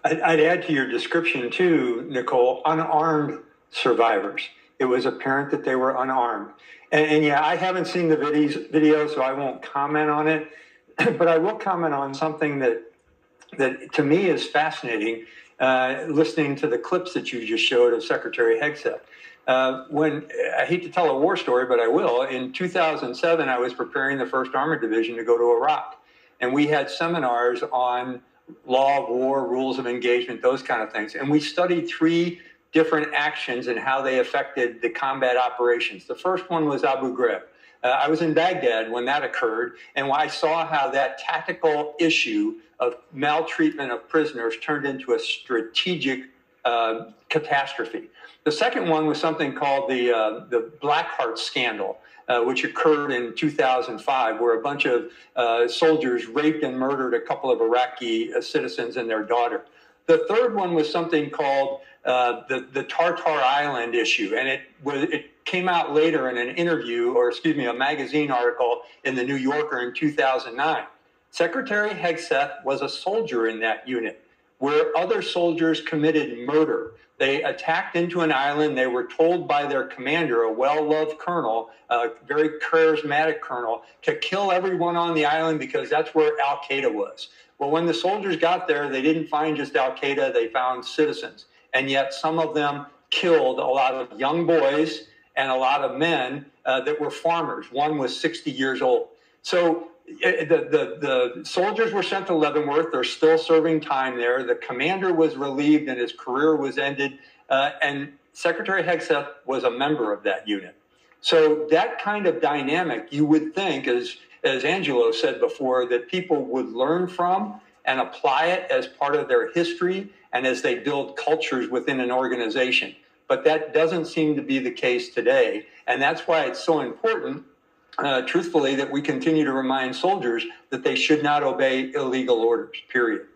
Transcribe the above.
I'd add to your description too, Nicole, unarmed survivors. It was apparent that they were unarmed. And yeah, I haven't seen the video, so I won't comment on it, but I will comment on something that to me is fascinating, listening to the clips that you just showed of Secretary Hegseth. When I hate to tell a war story, but I will. In 2007, I was preparing the 1st Armored Division to go to Iraq, and we had seminars on law of war, rules of engagement, those kind of things. And we studied 3 different actions and how they affected the combat operations. The first one was Abu Ghraib. I was in Baghdad when that occurred, and I saw how that tactical issue of maltreatment of prisoners turned into a strategic catastrophe. The second one was something called the Blackheart scandal, which occurred in 2005, where a bunch of soldiers raped and murdered a couple of Iraqi citizens and their daughter. The third one was something called the Tartar Island issue, and it came out later in an interview, or excuse me, a magazine article in the New Yorker in 2009. Secretary Hegseth was a soldier in that unit, where other soldiers committed murder. They attacked into an island. They were told by their commander, a well-loved colonel, a very charismatic colonel, to kill everyone on the island because that's where Al-Qaeda was. Well, when the soldiers got there, they didn't find just Al-Qaeda, they found citizens. And yet some of them killed a lot of young boys and a lot of men that were farmers. One was 60 years old. So the soldiers were sent to Leavenworth. They're still serving time there. The commander was relieved and his career was ended. And Secretary Hegseth was a member of that unit. So that kind of dynamic, you would think, as Angelo said before, that people would learn from and apply it as part of their history and as they build cultures within an organization. But that doesn't seem to be the case today. And that's why it's so important, truthfully, that we continue to remind soldiers that they should not obey illegal orders, period.